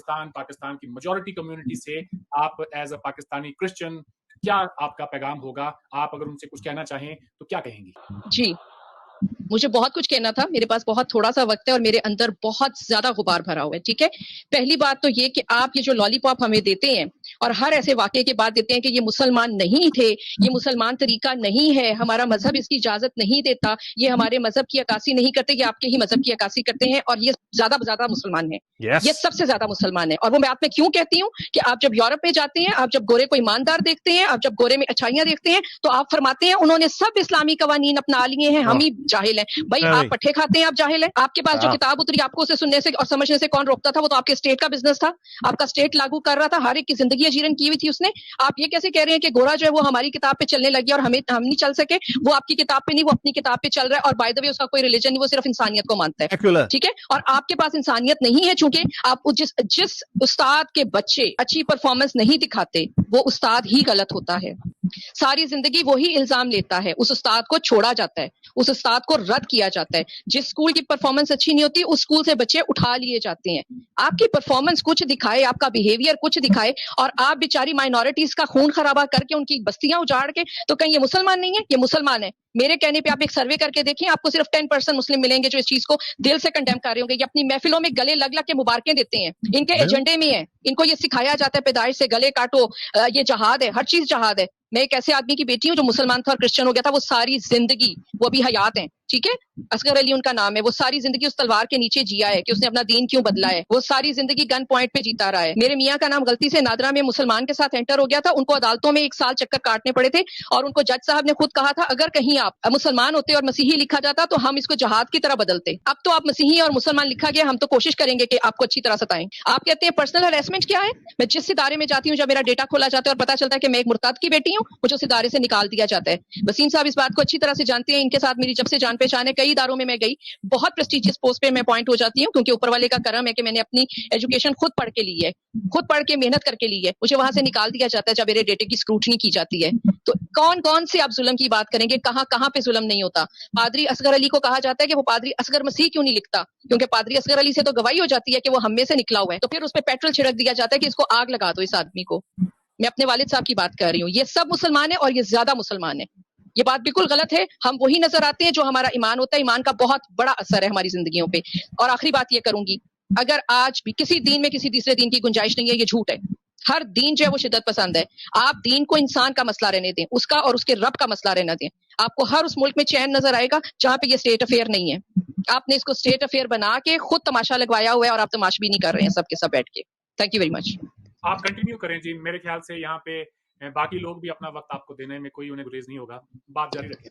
پاکستان کی majority community سے آپ ایز اے پاکستانی کرسچن کیا آپ کا پیغام ہوگا؟ آپ اگر ان سے کچھ کہنا چاہیں تو کیا کہیں گی؟ جی مجھے بہت کچھ کہنا تھا، میرے پاس بہت تھوڑا سا وقت ہے اور میرے اندر بہت زیادہ غبار بھرا ہوا ہے. ٹھیک ہے، پہلی بات تو یہ کہ آپ یہ جو لالی پاپ ہمیں دیتے ہیں اور ہر ایسے واقعے کے بعد دیتے ہیں کہ یہ مسلمان نہیں تھے، یہ مسلمان طریقہ نہیں ہے، ہمارا مذہب اس کی اجازت نہیں دیتا، یہ ہمارے مذہب کی عکاسی نہیں کرتے، یہ آپ کے ہی مذہب کی عکاسی کرتے ہیں اور یہ زیادہ مسلمان ہیں. یہ سب سے زیادہ مسلمان ہیں. اور وہ میں آپ میں کیوں کہتی ہوں کہ آپ جب یورپ میں جاتے ہیں، آپ جب گورے کو ایماندار دیکھتے ہیں، آپ جب گورے میں اچھائیاں دیکھتے ہیں تو آپ فرماتے ہیں انہوں نے سب اسلامی قوانین اپنا لیے ہیں، ہم ہی جاہل ہیں. بھائی آپ پٹھے کھاتے ہیں، آپ جاہل ہیں. آپ کے پاس جو کتاب اتری آپ کو اسے سننے سے اور سمجھنے سے کون روکتا تھا؟ وہ تو آپ کے اسٹیٹ کا بزنس تھا، آپ کا اسٹیٹ لاگو کر رہا تھا، ہر ایک کی زندگی اجیرن کی ہوئی تھی اس نے. آپ یہ کیسے کہہ رہے ہیں کہ گورا جو ہے وہ ہماری کتاب پہ چلنے لگی اور ہم نہیں چل سکے؟ وہ آپ کی کتاب پہ نہیں، وہ اپنی کتاب پہ چل رہا ہے. اور بائی دا وے اس کا کوئی ریلیجن نہیں، وہ صرف انسانیت کو مانتا ہے. ٹھیک ہے، اور آپ کے پاس انسانیت نہیں ہے چونکہ آپ جس استاد کے بچے اچھی پرفارمنس نہیں دکھاتے وہ استاد ہی غلط ہوتا ہے. ساری زندگی وہی الزام لیتا ہے، اس استاد کو چھوڑا جاتا ہے، اس استاد کو رد کیا جاتا ہے. جس اسکول کی پرفارمنس اچھی نہیں ہوتی اس اسکول سے بچے اٹھا لیے جاتے ہیں. آپ کی پرفارمنس کچھ دکھائے، آپ کا بیہیویئر کچھ دکھائے اور آپ بیچاری مائنورٹیز کا خون خرابہ کر کے ان کی بستیاں اجاڑ کے تو کہیں یہ مسلمان نہیں ہے؟ یہ مسلمان ہے. میرے کہنے پہ آپ ایک سروے کر کے دیکھیں، آپ کو صرف 10% مسلم ملیں گے جو اس چیز کو دل سے کنڈیم کر رہے ہوں گے. یہ اپنی محفلوں میں گلے لگ کے مبارکیں دیتے ہیں، ان کے ایجنڈے میں ہے، ان کو یہ سکھایا جاتا ہے پیدائش سے گلے کاٹو، یہ جہاد ہے، ہر چیز جہاد ہے. میں ایک ایسے آدمی کی بیٹی ہوں جو مسلمان تھا اور کرسچن ہو گیا تھا، وہ ساری زندگی، وہ بھی حیات ہیں، ٹھیک ہے، اصغر علی ان کا نام ہے، وہ ساری زندگی اس تلوار کے نیچے جیا ہے کہ اس نے اپنا دین کیوں بدلا ہے. وہ ساری زندگی گن پوائنٹ پہ جیتا رہا ہے. میرے میاں کا نام غلطی سے نادرا میں مسلمان کے ساتھ انٹر ہو گیا تھا، ان کو عدالتوں میں 1 سال چکر کاٹنے پڑے تھے اور ان کو جج صاحب نے خود کہا تھا اگر کہیں آپ مسلمان ہوتے اور مسیحی لکھا جاتا تو ہم اس کو جہاد کی طرح بدلتے. اب تو آپ مسیحی اور مسلمان لکھا گیا، ہم تو کوشش کریں گے کہ آپ کو اچھی طرح ستائیں. آپ کہتے ہیں پرسنل ہراسمنٹ کیا ہے؟ میں جس ادارے میں جاتی ہوں، جب میرا ڈیٹا کھولا جاتا ہے اور پتا چلتا ہے کہ میں ایک مرتد کی بیٹی ہوں، مجھے اس ادارے سے نکال دیا جاتا ہے. وسیم صاحب اس بات کو اچھی طرح سے جانتے ہیں، ان کے ساتھ میری جب سے جان پہچان ہے، کئی اداروں میں گئی، بہت پریسٹیجیس پوسٹ پہ میں اپوائنٹ ہو جاتی ہوں کیونکہ اوپر والے کا کرم ہے کہ میں نے اپنی ایجوکیشن خود پڑھ کے لی ہے، خود پڑھ کے محنت کر کے لی ہے. مجھے وہاں سے نکال دیا جاتا ہے جب میرے ڈیٹے کی اسکروٹنی کی جاتی ہے. تو کون سے آپ ظلم کی بات کریں گے؟ کہاں پہ ظلم نہیں ہوتا؟ پادری اصغر علی کو کہا جاتا ہے کہ وہ پادری اصغر مسیح کیوں نہیں لکھتا؟ کیونکہ پادری اصغر علی سے تو گواہی ہو جاتی ہے کہ وہ ہم میں سے نکلا ہوا ہے. تو پھر اس پہ پیٹرول چھڑک دیا جاتا ہے کہ اس کو آگ لگا دو اس آدمی کو. میں اپنے والد صاحب کی بات کر رہی ہوں. یہ سب مسلمان ہیں اور یہ زیادہ مسلمان ہیں. یہ بات بالکل غلط ہے. ہم وہی نظر آتے ہیں جو ہمارا ایمان ہوتا ہے. ایمان کا بہت بڑا اثر ہے ہماری زندگیوں پہ. اور آخری بات یہ کروں گی، اگر آج بھی کسی دین میں کسی تیسرے دین کی گنجائش نہیں ہے، یہ جھوٹ ہے. ہر دین جو ہے وہ شدت پسند ہے. آپ دین کو انسان کا مسئلہ رہنے دیں، اس کا اور اس کے رب کا مسئلہ رہنا دیں. آپ کو ہر اس ملک میں چین نظر آئے گا جہاں پہ یہ اسٹیٹ افیئر نہیں ہے. آپ نے اس کو اسٹیٹ افیئر بنا کے خود تماشا لگوایا ہوا ہے اور آپ تماش بھی نہیں کر رہے ہیں سب کے سب بیٹھ کے. Thank you very much. آپ کنٹینیو کریں جی. میرے خیال سے یہاں پہ باقی لوگ بھی اپنا وقت آپ کو دینے میں کوئی انہیں گریز نہیں ہوگا. بات جاری رکھیں،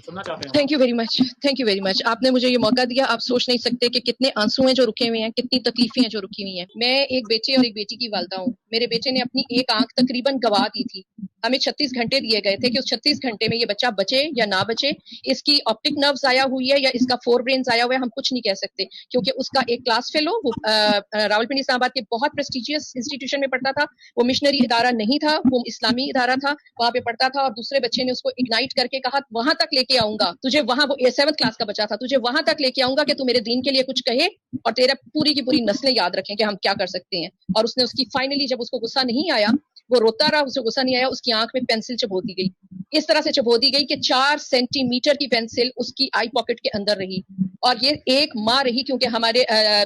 سننا چاہتے ہیں. Thank you very much, thank you very much. آپ نے مجھے یہ موقع دیا. آپ سوچ نہیں سکتے کہ کتنے آنسو ہیں جو رکے ہوئے ہیں، کتنی تکلیفیں ہیں جو رکی ہوئی ہیں. میں ایک بیٹے اور ایک بیٹی کی والدہ ہوں. میرے بیٹے نے اپنی ایک آنکھ تقریباً گوا دی تھی. ہمیں 36 گھنٹے دیے گئے تھے کہ اس 36 گھنٹے میں یہ بچہ بچے یا نہ بچے. اس کی آپٹک نرو ضائع ہوئی ہے یا اس کا 4 برین ضائع ہوا ہے، ہم کچھ نہیں کہہ سکتے کیونکہ اس کا ایک کلاس فیلو وہ راولپنڈی اسلام آباد کے بہت پریسٹیجیس انسٹیٹیوشن میں پڑھتا تھا. وہ مشنری ادارہ نہیں تھا، وہ اسلامی ادارہ تھا، وہاں پہ پڑھتا تھا. اور دوسرے بچے نے اس کو اگنائٹ کر کے کہا وہاں تک لے کے آؤں گا تجھے، وہاں وہ 7th کلاس کا بچہ تھا، تجھے وہاں تک لے کے آؤں گا کہ تو میرے دین کے لیے کچھ کہے اور تیرا پوری کی پوری نسلیں یاد رکھیں کہ ہم کیا کر سکتے ہیں. اور اس نے اس کی فائنلی جب اس کو غصہ نہیں آیا، وہ روتا رہا، اسے غصہ نہیں آیا، اس کی آنکھ میں پینسل چبو دی گئی. اس طرح سے چبو دی گئی کہ 4 سینٹی میٹر کی پینسل اس کی آئی پاکٹ کے اندر رہی. اور یہ ایک ماں رہی کیونکہ ہمارے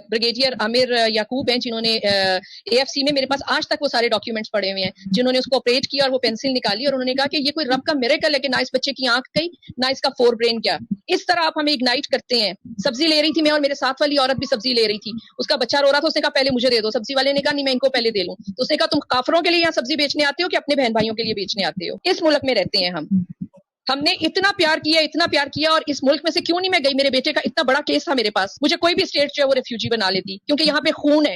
بریگیڈیئر عامر یعقوب ہیں جنہوں نے اے ایف سی میں، میرے پاس آج تک وہ سارے ڈاکیومنٹس پڑے ہوئے ہیں، جنہوں نے اس کو آپریٹ کیا اور وہ پینسل نکالی اور انہوں نے کہا کہ یہ کوئی رب کا میریکل ہے کہ نہ اس بچے کی آنکھ گئی نہ اس کا 4 برین گیا. اس طرح آپ ہمیں اگنائٹ کرتے ہیں. سبزی لے رہی تھی میں اور میرے ساتھ والی عورت بھی سبزی لے رہی تھی. اس کا بچہ رو رہا تھا، اس نے کہا پہلے مجھے دے دو. سبزی والے نے کہا نہیں میں ان کو پہلے دے لوں. تو اس نے کہا تم کافروں کے لیے یہاں سبزی بیچنے آتے ہو کہ اپنے بہن بھائیوں کے لیے بیچنے آتے ہو؟ اس ملک میں رہتے ہیں ہم نے اتنا پیار کیا، اتنا پیار کیا. اور اس ملک میں سے کیوں نہیں میں گئی؟ میرے بیٹے کا اتنا بڑا کیس تھا میرے پاس، مجھے کوئی بھی اسٹیٹ جو ہے وہ ریفیوجی بنا لیتی کیونکہ یہاں پہ خون ہے.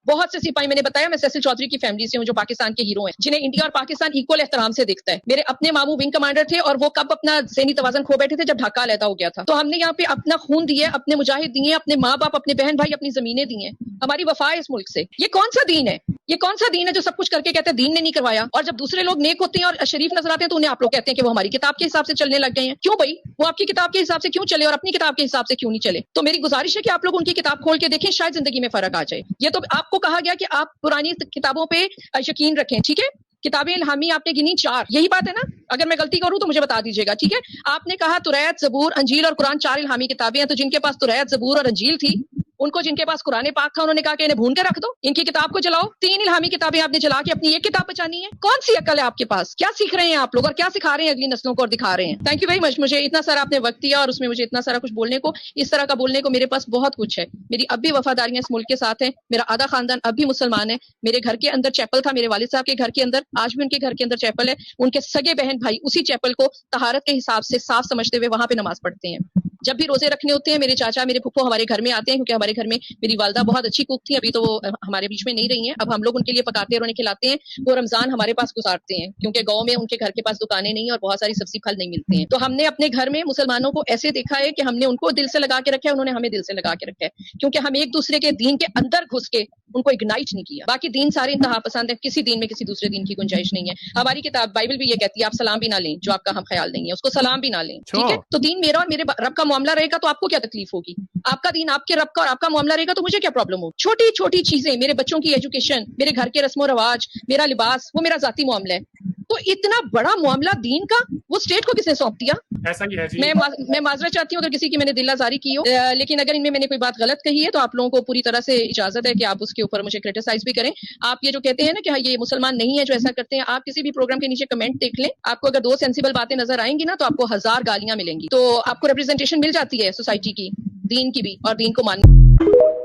بہت سے سپاہی، میں نے بتایا میں سیسل چودھری کی فیملی سے ہوں جو پاکستان کے ہیرو ہیں، جنہیں انڈیا اور پاکستان ایکول احترام سے دیکھتا ہے. میرے اپنے ماموں ونگ کمانڈر تھے اور وہ کب اپنا ذہنی توازن کھو بیٹھے تھے؟ جب ڈھاکہ علیحدہ ہو گیا تھا. تو ہم نے یہاں پہ اپنا خون دیے، اپنے مجاہد دیے، اپنے ماں باپ، اپنے بہن بھائی، اپنی زمینیں دی ہیں. ہماری وفا ہے اس ملک سے. یہ کون سا دین ہے؟ یہ کون سا دین ہے جو سب کچھ کر کے کہتے ہیں دین نے نہیں کروایا، اور جب دوسرے لوگ نیک ہوتے ہیں اور شریف نظر آتے ہیں تو انہیں آپ لوگ کہتے ہیں کہ وہ ہماری کتاب کے حساب سے چلنے لگ گئے ہیں؟ کیوں بھائی؟ وہ آپ کی کتاب کے حساب سے کیوں چلے اور اپنی کتاب کے حساب سے کیوں نہیں چلے؟ تو میری گزارش ہے کہ آپ لوگ ان کی کتاب کھول کے دیکھیں، شاید زندگی میں فرق آ جائے۔ یہ تو آپ کو کہا گیا کہ آپ پرانی کتابوں پہ یقین رکھیں، ٹھیک ہے؟ کتابیں الہامی آپ نے گنی 4، یہی بات ہے نا؟ اگر میں غلطی کروں تو مجھے بتا دیجیے گا، ٹھیک ہے؟ آپ نے کہا توریت، زبور، انجیل اور قرآن 4 الہامی کتابیں ہیں، تو جن کے پاس توریت، زبور اور انجیل تھی، ان کو جن کے پاس قرآن پاک تھا انہوں نے کہا کہ انہیں بھون کے رکھ دو، ان کی کتاب کو جلاؤ۔ 3 الہامی کتابیں آپ نے جلا کے اپنی ایک کتاب بچانی ہے؟ کون سی عقل ہے آپ کے پاس؟ کیا سیکھ رہے ہیں آپ لوگ اور کیا سکھا رہے ہیں اگلی نسلوں کو اور دکھا رہے ہیں؟ تھینک یو ویری مچ، مجھے اتنا سارا آپ نے وقت دیا اور اس میں مجھے اتنا سارا کچھ بولنے کو، اس طرح کا بولنے کو میرے پاس بہت کچھ ہے۔ میری اب بھی وفاداریاں اس ملک کے ساتھ ہیں، میرا آدھا خاندان اب بھی مسلمان ہے، میرے گھر کے اندر چیپل تھا، میرے والد صاحب کے گھر کے اندر، آج بھی ان کے گھر کے اندر چیپل ہے، ان کے سگے بہن بھائی اسی چیپل کو طہارت کے حساب سے صاف سمجھتے ہوئے وہاں پہ نماز پڑھتے ہیں۔ جب بھی روزے رکھنے ہوتے ہیں میرے چاچا میرے پھپھو ہمارے گھر میں آتے ہیں، کیونکہ ہمارے گھر میں میری والدہ بہت اچھی کوک تھی، ابھی تو وہ ہمارے بیچ میں نہیں رہی ہیں، اب ہم لوگ ان کے لیے پکاتے اور انہیں کھلاتے ہیں، وہ رمضان ہمارے پاس گزارتے ہیں کیونکہ گاؤں میں ان کے گھر کے پاس دکانیں نہیں اور بہت ساری سبزی پھل نہیں ملتے ہیں۔ تو ہم نے اپنے گھر میں مسلمانوں کو ایسے دیکھا ہے کہ ہم نے ان کو دل سے لگا کے رکھا ہے، انہوں نے ہمیں دل سے لگا کے رکھا ہے، کیونکہ ہم ایک دوسرے کے دین کے اندر گھس کے ان کو اگنائٹ نہیں کیا۔ باقی دین سارے انتہا پسند ہے، کسی دین میں کسی دوسرے دین کی گنجائش نہیں ہے۔ ہماری کتاب بائبل بھی یہ کہتی ہے آپ سلام بھی نہ لیں، جو آپ کا ہم خیال نہیں ہے اس کو سلام بھی نہ لیں، ٹھیک ہے؟ تو دین میرا اور میرے رب کا معاملہ رہے گا تو آپ کو کیا تکلیف ہوگی؟ آپ کا دین آپ کے رب کا اور آپ کا معاملہ رہے گا تو مجھے کیا پرابلم ہوگی؟ چھوٹی چھوٹی چیزیں، میرے بچوں کی ایجوکیشن، میرے گھر کے رسم و رواج، میرا لباس، وہ میرا ذاتی معاملہ ہے۔ تو اتنا بڑا معاملہ دین کا وہ اسٹیٹ کو کس نے سونپ دیا؟ ایسا ہی ہے جی۔ میں معذرت چاہتی ہوں اگر کسی کی میں نے دل آزاری کی ہو، لیکن اگر ان میں نے کوئی بات غلط کہی ہے تو آپ لوگوں کو پوری طرح سے اجازت ہے کہ آپ اس کے اوپر مجھے کرٹیسائز بھی کریں۔ آپ یہ جو کہتے ہیں نا کہ ہاں یہ مسلمان نہیں ہے جو ایسا کرتے ہیں، آپ کسی بھی پروگرام کے نیچے کمنٹ دیکھ لیں، آپ کو اگر 2 سینسیبل باتیں نظر آئیں گی نا تو آپ کو 1000 گالیاں ملیں گی۔ تو آپ کو ریپرزینٹیشن مل جاتی ہے سوسائٹی کی، دین کی بھی، اور دین کو ماننے